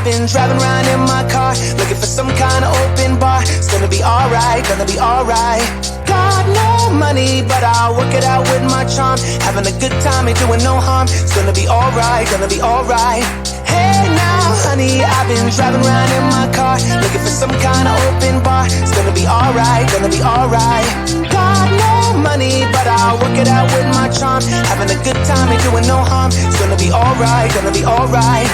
been driving around in my car, looking for some kind of open bar. It's gonna be alright, gonna be alright. Got no money, but I'll work it out with my charm. Having a good time, ain't doing no harm. It's gonna be alright, gonna be alright. Hey now, honey, I've been driving around in my car, looking for some kind of open bar. It's gonna be alright, gonna be alright. Got no money, but I'll work it out with my charm. Having a good time, ain't doing no harm. It's gonna be alright, gonna be alright.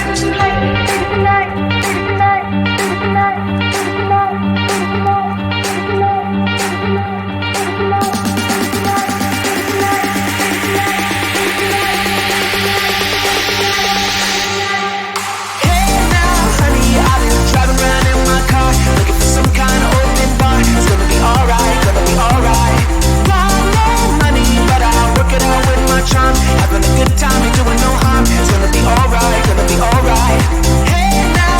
Having a good time, ain't doing no harm. It's gonna be alright, gonna be alright. Hey now,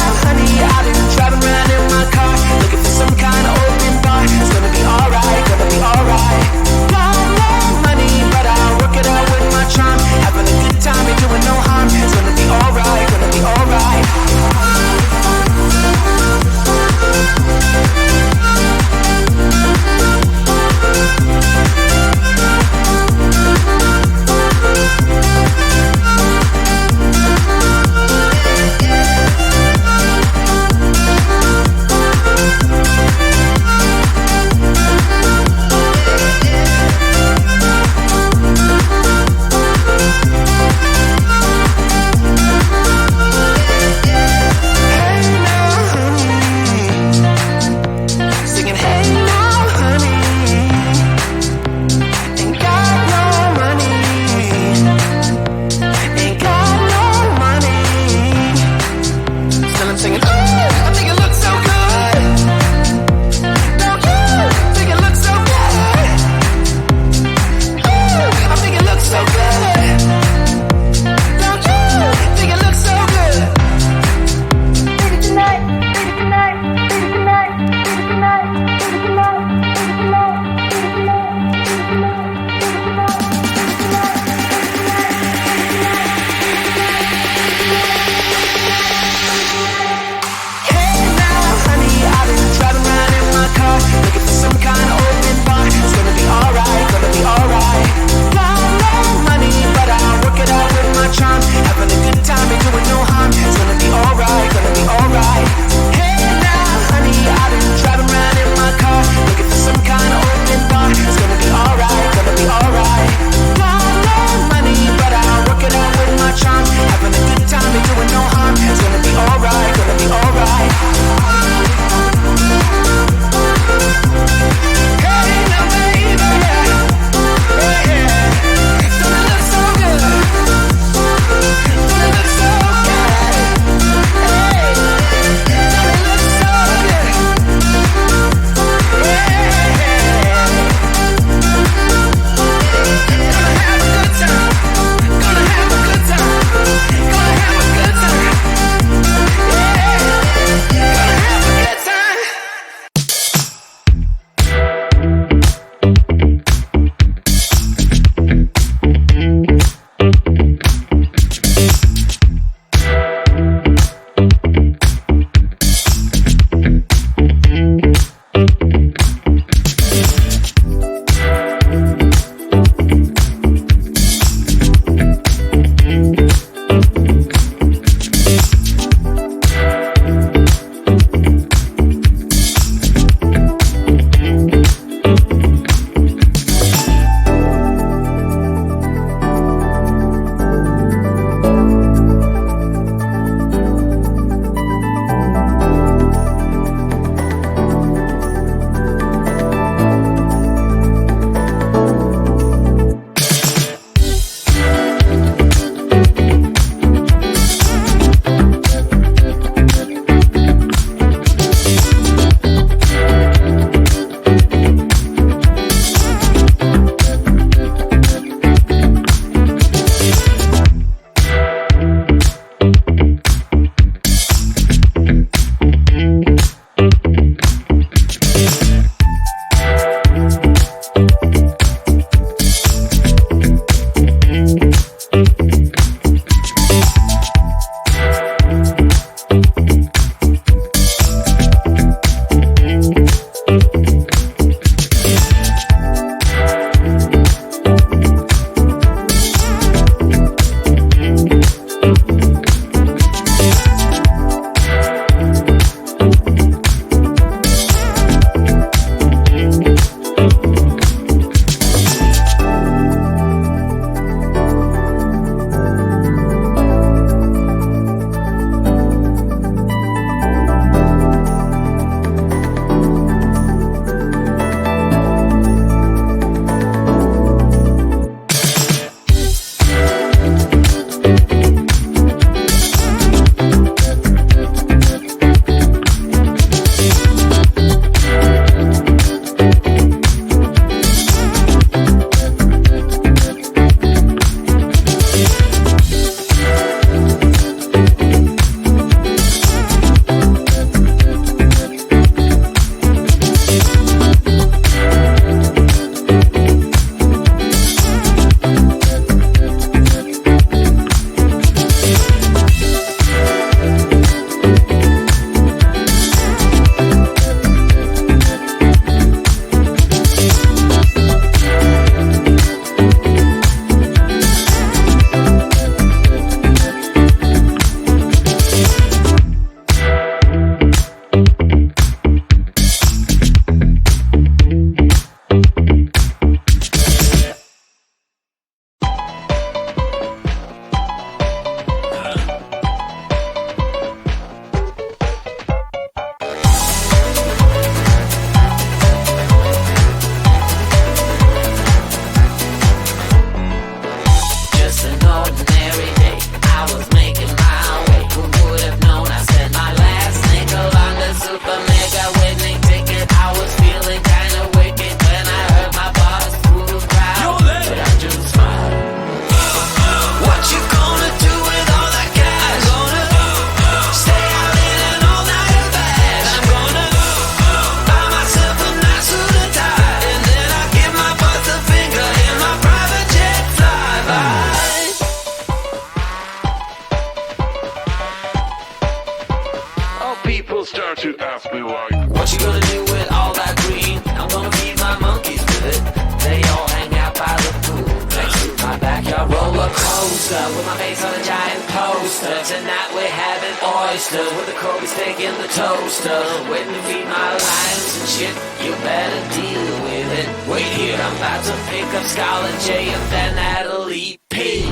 steak in the toaster, waiting to feed my lions and shit. You better deal with it. Wait here, I'm about to pick up Scarlett J and then Natalie P.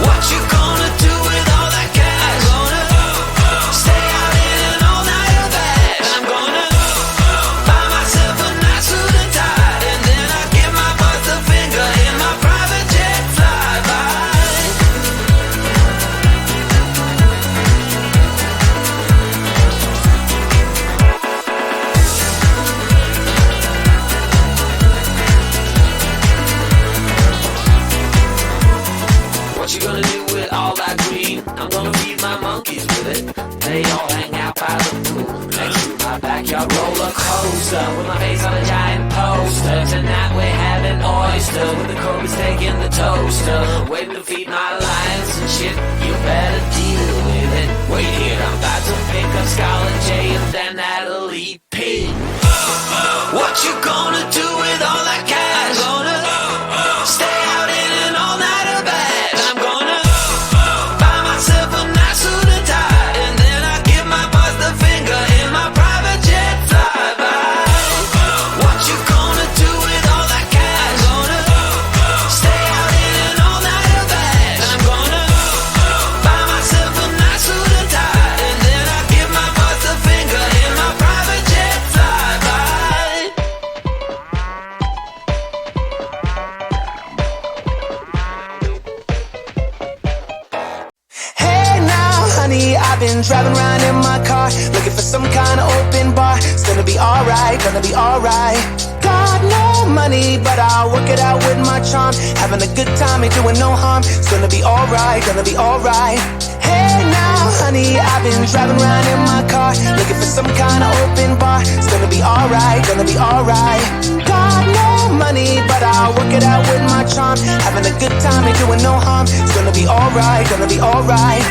What you gonna do with all that cash? I'm gonna stay out in an all-nighter bag. And I'm gonna buy myself a nice suit and tie, and then I give my boss the finger in my private jet flyby. What you gonna do with all that green? I'm gonna feed my monkeys with it. They all hang out by the pool next to my backyard roller coaster, with my face on a giant poster. Tonight we're having oyster with the Coole steak in the toaster, waiting to feed my lions and shit. You better deal with it. Wait here, I'm about to pick up Scarlett J and then Natalie P. What you gonna do with all that cash? I'm gonna stay out in an all-nighter bag. And I'm gonna buy myself a nice suit and tie, and then I give my boss the finger in my private jet flyby. What you gonna do with all that cash? I'm gonna stay out in an all-nighter bag. And I'm gonna buy myself a nice suit and tie, and then I give my boss the finger in my private jet flyby. Hey now, honey, I've been driving around in my car, looking for some kind of open bar. It's gonna be alright, gonna be alright. Got no money, but I'll work it out with my charm. Having a good time, ain't doing no harm. It's gonna be alright, gonna be alright. Hey now, honey, I've been driving around in my car, looking for some kind of open bar. It's gonna be alright, gonna be alright. Got no money, but I'll work it out with my charm. Having a good time, ain't doing no harm. It's gonna be alright, gonna be alright.